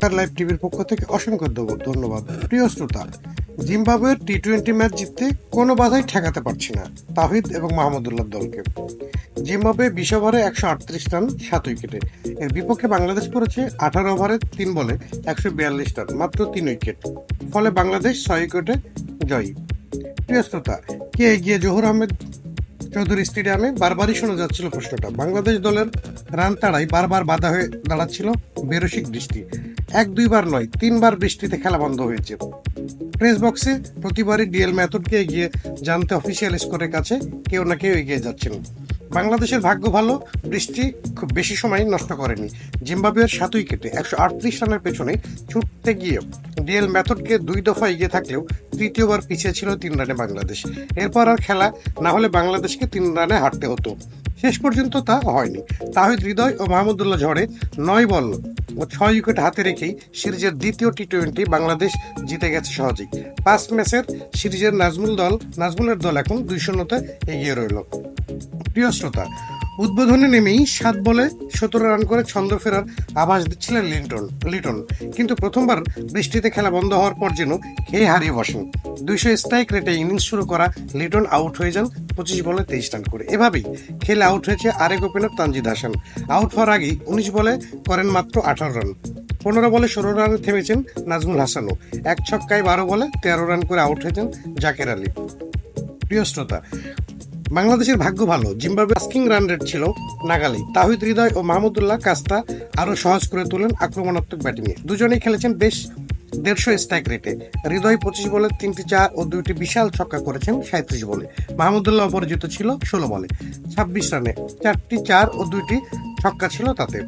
Star live টিভির পক্ষ থেকে অসংখ্য ধন্যবাদ। প্রিয় শ্রোতা, জিম্বাবুয়ের টি-20 ম্যাচ জিততে কোনো বাধাই ঠেকাতে পারছি না তাহিদ এবং মাহমুদুল্লাহ দলকে। জিম্বাবুয়ে 20 ওভারে 138 রান 7 উইকেটে। এর বিপক্ষে বাংলাদেশ করেছে 18 ওভারে 3 বলে 142 রান, মাত্র 3 উইকেট। ফলে বাংলাদেশ 6 উইকেটে জয়ী। প্রিয় শ্রোতা, কে এগিয়ে জহুর আহমেদ চৌধুরী স্টেডিয়ামে বারবারই শোনা যাচ্ছিল প্রশ্নটা। বাংলাদেশ দলের রান তাড়াই বারবার বাধা হয়ে দাঁড়াচ্ছিল বেরসিক বৃষ্টি। 1-2 বার নয়, 3 বার বৃষ্টিতে খেলা বন্ধ হয়েছে। প্রেস বক্সে প্রতিবারই ডিএল ম্যাথডকে এগিয়ে জানতে অফিসিয়াল স্কোরের কাছে কেউ না কেউ এগিয়ে যাচ্ছেন। বাংলাদেশের ভাগ্য ভালো, বৃষ্টি খুব বেশি সময় নষ্ট করেনি। জিম্বাবুয়ের 7 উইকেটে 138 রানের পেছনে ছুটতে গিয়ে ডিএল ম্যাথডকে 2 দফা এগিয়ে থাকলেও তৃতীয়বার পিছিয়ে ছিল 3 রানে বাংলাদেশ। এরপর আর খেলা না হলে বাংলাদেশকে 3 রানে হারতে হতো। শেষ পর্যন্ত তা হয়নি। তাহিদ হৃদয় ও মাহমুদুল্লাহ ঝড়ে 9 বল ও 6 উইকেট হাতে রেখেই সিরিজের দ্বিতীয় টি-20 বাংলাদেশ জিতে গেছে সহজেই। 5 ম্যাচের সিরিজের নাজমুলের দল এখন 2-0 এগিয়ে রইল। প্রিয় শ্রোতা, উদ্বোধনে নেমেই 7 বলে 17 রান করে ছন্দ ফেরার আভাস দিচ্ছিলেন লিটন, কিন্তু প্রথমবার বৃষ্টিতে খেলা বন্ধ হওয়ার পর যেন খেয়ে হারিয়ে বসেন। 200 স্ট্রাইক রেটে ইনিংস শুরু করা লিটন আউট হয়ে যান 25 বলে 23 রান করে। এভাবেই খেলে আউট হয়েছে আরেক ওপেনার তানজিদ হাসান। আউট হওয়ার আগেই 19 বলে করেন মাত্র 18 রান। 15 বলে 16 রানে থেমেছেন নাজমুল হাসানও। 1 ছক্কায় 12 বলে 13 রান করে আউট হয়েছেন জাকের আলী। প্রিয় শ্রোতা, বাংলাদেশের ভাগ্য ভালো, জিম্বাবুয়ে আস্কিং রান রেট ছিল নাগালেই। তাহিদ হৃদয় ও মাহমুদুল্লাহ কাজটা আরো সহজ করে তোলেন আক্রমণাত্মক ব্যাটিংয়ে। দুজনেই খেলেছেন বেশ 150 স্ট্রাইক রেটে। হৃদয় 25 বলে 3টি 4 ও 2টি বিশাল ছক্কা করেছেন 37 বলে। মাহমুদুল্লাহ অপরাজিত ছিল 16 বলে 26 রানে। 4টি 4 ও 2টি ছক্কা ছিল তাতে।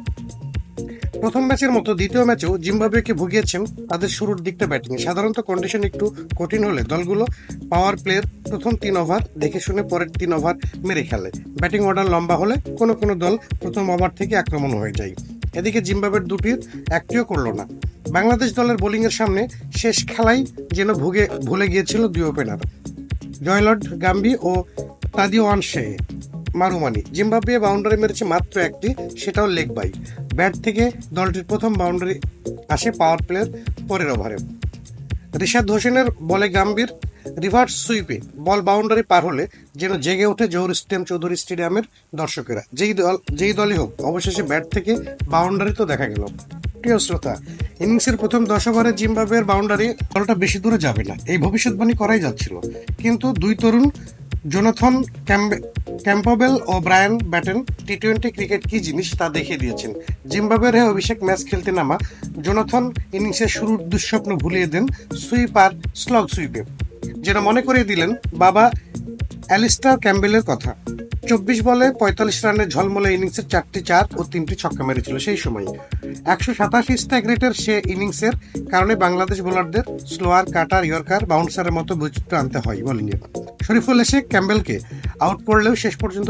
প্রথম ম্যাচের মতো দ্বিতীয় ম্যাচেও জিম্বাবুয়েকে ভুগিয়েছেন তাদের শুরুর দিকটা ব্যাটিংয়ে। সাধারণত কন্ডিশন একটু কঠিন হলে দলগুলো পাওয়ার প্লের প্রথম 3 ওভার দেখে শুনে পরের 3 ওভার মেরে খেলে। ব্যাটিং অর্ডার লম্বা হলে কোনো দল প্রথম ওভার থেকে আক্রমণ হয়ে যায়। এদিকে জিম্বাবুয়ের দুটির একটিও করল না। বাংলাদেশ দলের বোলিংয়ের সামনে শেষ খেলাই যেন ভুলে গিয়েছিল 2 ওপেনার জয়লর্ড গাম্বি ও তাদিও ওয়ানশে মারুমানি। জিম্বাবুয়ে বাউন্ডারি মেরেছে মাত্র একটি, সেটাও লেগ বাই। ব্যাট থেকে দলটির প্রথম বাউন্ডারি আসে পাওয়ার প্লের পরের ওভারে। রিশাদ হোসেনের বলে গাম্বির রিভার্স সুইপে বল বাউন্ডারি পার হলে যেন জেগে ওঠে জহুর ইসলাম চৌধুরী স্টেডিয়ামের দর্শকেরা। যেই দলই হোক, অবশেষে ব্যাট থেকে বাউন্ডারি তো দেখা গেল। প্রিয় শ্রোতা, ইনিংসের প্রথম 10 ওভারে জিম্বাবুয়ের বাউন্ডারি বলটা বেশি দূরে যাবে না, এই ভবিষ্যৎবাণী করাই যাচ্ছিল। কিন্তু 2 তরুণ জোনাথন ক্যাম্পবেল ও ব্রায়ান ব্যাটেন টি-20 ক্রিকেট কি জিনিস তা দেখিয়ে দিয়েছেন। জিম্বাবুয়ের হয়ে অভিষেক ম্যাচ খেলতে নামা জোনাথন ইনিংসের শুরুর দুঃস্বপ্ন ভুলিয়ে দেন সুইপ আর স্লগ সুইপে, যেন মনে করিয়ে দিলেন বাবা অ্যালিস্টার ক্যাম্পবেলের কথা। 24 বলে 45 রানের ঝলমলে ইনিংসের 4টি 4 ও 3টি ছক্কা মেরেছিল সেই সময়। 187 স্ট্রাইক রেটের সে ইনিংসের কারণে বাংলাদেশ বোলারদের স্লোয়ার, কাটার, ইয়র্কার, বাউন্সারের মতো বৈচিত্র্য আনতে হয় বোলিংয়ে। শরীফুল এসে ক্যাম্পবেলকে আউট করলেও শেষ পর্যন্ত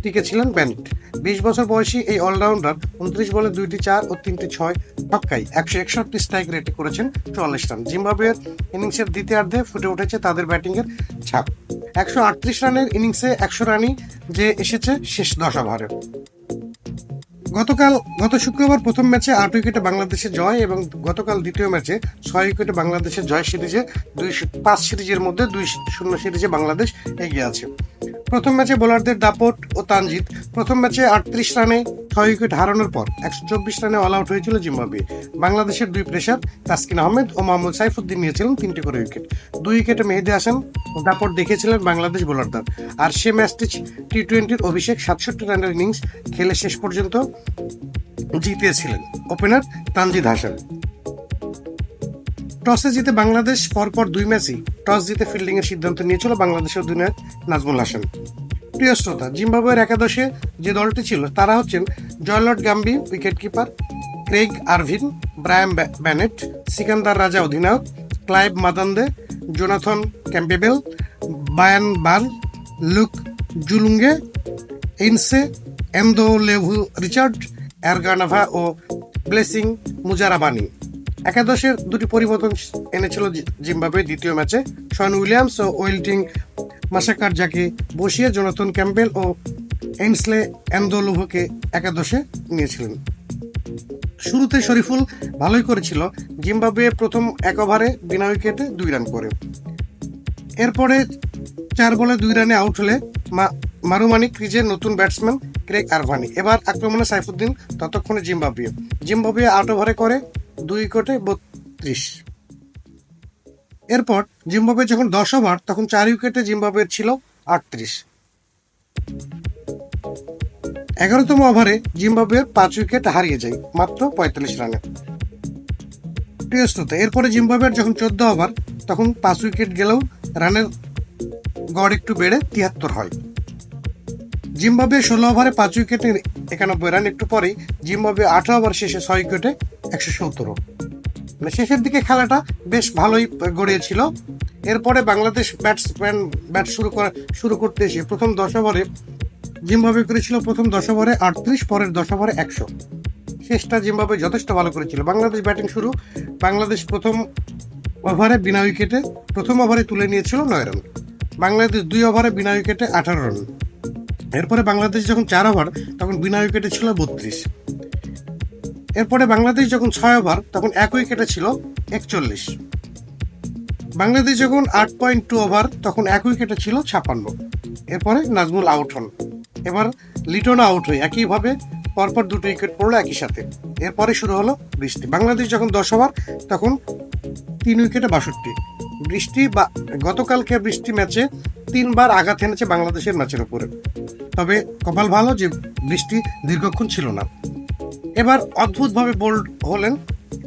টিকে ছিলেন বেনেট। 20 বছর বয়সী এই অলরাউন্ডার 29 বলে 2টি 4 ও 3টি 6 ছক্কায় 161 স্ট্রাইক রেটে করেছেন 44 রান। জিম্বাবুয়ের ইনিংসের দ্বিতীয়ার্ধে ফুটে উঠেছে তাদের ব্যাটিংয়ের ছাপ। 138 রানের ইনিংসে 100 রানই যে এসেছে শেষ 10 ওভারে। গত শুক্রবার প্রথম ম্যাচে 8 উইকেটে বাংলাদেশের জয় এবং গতকাল দ্বিতীয় ম্যাচে 6 উইকেটে বাংলাদেশের জয় সিরিজে 5 সিরিজের মধ্যে 2-0 সিরিজে বাংলাদেশ এগিয়ে আছে। প্রথম ম্যাচে বোলারদের দাপট ও তানজিদ। প্রথম ম্যাচে 38 রানে 6 উইকেট হারানোর পর 124 রানে অল আউট হয়েছিল জিম্বাবুয়ে। বাংলাদেশের 2 পেসার তাসকিন আহমেদ ও মোহাম্মদ সাইফুদ্দিন নিয়েছিলেন 3টি করে উইকেট। 2 উইকেটে মেহেদী হাসান দাপট দেখিয়েছিলেন বাংলাদেশ বোলারদের। আর সে ম্যাচটি টি-20 অভিষেক 67 রানের ইনিংস খেলে শেষ পর্যন্ত জিতিয়েছিলেন ওপেনার তানজিদ হাসান। টসে জিতে বাংলাদেশ পরপর 2 ম্যাচই টস জিতে ফিল্ডিং এর সিদ্ধান্ত নিয়েছিল বাংলাদেশের অধিনায়ক নাজমুল হাসান। প্রিয় শ্রোতা, জিম্বাবুয়ের একাদশে যে দলটি ছিল তারা হচ্ছেন Joylord Gumbie wicket keeper, Craig Ervine, Brian Bennett, Sikandar Raza অধিনায়ক, Clive Madande, Jonathan Campbell, Ryan Burl, Luke Jongwe, Ainsley Ndlovu Richard, এরগানাভা ও ব্লেসিং মুজারাবানি। একাদশের 2টি পরিবর্তন এনেছিল জিম্বাবুয়ে দ্বিতীয় ম্যাচে। শন উইলিয়ামস ও ওয়েল্টিং মাসাকার যাকে বসিয়ে জোনাথন ক্যাম্পবেল ও এইনসলে এন্দোলেভুকে একাদশে নিয়েছিলেন। শুরুতে শরীফুল ভালোই করেছিল। জিম্বাবুয়ে প্রথম এক ওভারে বিনা উইকেটে 2 রান করে, এরপরে 4 বলে 2 রানে আউট হলে মারুমানি ক্রিজের নতুন ব্যাটসম্যান ক্রেগ আরভানি। এবার আক্রমণে সাইফুদ্দিন, ততক্ষণে জিম্বাবুয়ে 8 ওভারে করে 2 উইকেটে 32। এরপর জিম্বাবুয়ে যখন 10 ওভার, তখন 4 উইকেটে জিম্বাবুয়ের ছিল 38। 11তম ওভারে জিম্বাবুয়ের 5 উইকেট হারিয়ে যায় মাত্র 45 রানে। প্রিয় শ্রোতা, এরপরে জিম্বাবুয়ের যখন 14 ওভার, তখন 5 উইকেট গেলেও রানের গড় একটু বেড়ে 73 হয়। জিম্বাবুয়ে 16 ওভারে 5 উইকেটে 91 রান। একটু পরেই জিম্বাবুয়ে 18 ওভার শেষে 6 উইকেটে 117। মানে শেষের দিকে খেলাটা বেশ ভালোই গড়িয়েছিল। এরপরে বাংলাদেশ ব্যাট শুরু করতে এসে প্রথম 10 ওভারে জিম্বাবুয়ে করেছিল 38, পরের 10 ওভারে 100। শেষটা জিম্বাবুয়ে যথেষ্ট ভালো করেছিল। বাংলাদেশ ব্যাটিং শুরু। বাংলাদেশ প্রথম ওভারে বিনা উইকেটে প্রথম ওভারে তুলে নিয়েছিল 9 রান। বাংলাদেশ 2 ওভারে বিনা উইকেটে 18 রান। এরপরে বাংলাদেশ যখন 4 ওভার, তখন বিনা উইকেটে ছিল 32। এরপরে বাংলাদেশ যখন 6 ওভার, তখন 1 উইকেটে ছিল 41। বাংলাদেশ যখন 8.2 ওভার, তখন 1 উইকেটে ছিল 56। এরপরে নাজমুল আউট হন। এবার লিটনও আউট হয়ে একইভাবে পরপর 2 উইকেট পড়লো একই সাথে। এরপরে শুরু হলো বৃষ্টি। বাংলাদেশ যখন 10 ওভার, তখন 3 উইকেটে 62। গতকালকে বৃষ্টি ম্যাচে 3 বার আঘাত এনেছে বাংলাদেশের ম্যাচের উপরে। তবে কপাল ভালো যে বৃষ্টি দীর্ঘক্ষণ ছিল না। এবার অদ্ভুতভাবে বোল্ড হলেন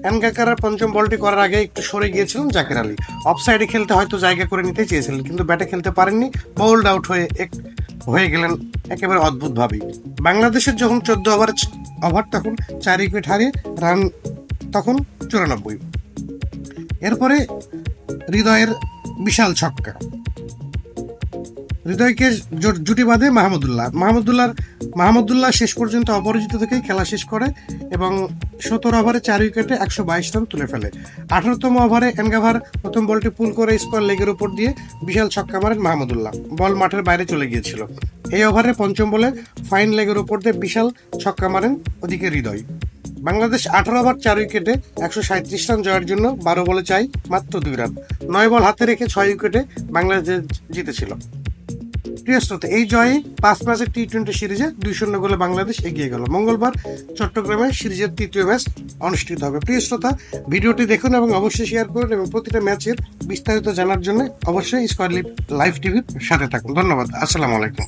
এনগাকারার। পঞ্চম বলটি করার আগে একটু সরে গিয়েছিলেন জাকের আলী। অফসাইডে খেলতে হয়তো জায়গা করে নিতে চেয়েছিলেন, কিন্তু ব্যাটে খেলতে পারেননি। বোল্ড আউট হয়ে গেলেন একেবারে অদ্ভুতভাবেই। বাংলাদেশের যখন 14 ওভার, তখন 4 উইকেট হারিয়ে রান তখন 94। এরপরে হৃদয়ের বিশাল ছক্কা। হৃদয়কে জুটি বাঁধে মাহমুদুল্লাহ শেষ পর্যন্ত অপরাজিত থেকেই খেলা শেষ করে এবং 17 ওভারে 4 উইকেটে 122 রান তুলে ফেলে। 18তম ওভারে এনগাভার প্রথম বলটি পুল করে স্কোয়ার লেগের উপর দিয়ে বিশাল ছক্কা মারেন মাহমুদুল্লাহ। বল মাঠের বাইরে চলে গিয়েছিল। এই ওভারে পঞ্চম বলে ফাইন লেগের উপর দিয়ে বিশাল ছক্কা মারেন ওদিকে হৃদয়। বাংলাদেশ 18 ওভার 4 উইকেটে 137 রান জয়ের জন্য 12 বলে চাই মাত্র 2 রান। 9 বল হাতে রেখে 6 উইকেটে বাংলাদেশ জিতেছিল। প্রিয় শ্রোতা, এই জয়ে 5 ম্যাচের T20 সিরিজে 2-0 গোলে বাংলাদেশ এগিয়ে গেল। মঙ্গলবার চট্টগ্রামে সিরিজের 3য় ম্যাচ অনুষ্ঠিত হবে। প্রিয় শ্রোতা, ভিডিওটি দেখুন এবং অবশ্যই শেয়ার করুন এবং প্রতিটা ম্যাচের বিস্তারিত জানার জন্য অবশ্যই স্কয়ার লাইভ টিভির সাথে থাকুন। ধন্যবাদ। আসসালামু আলাইকুম।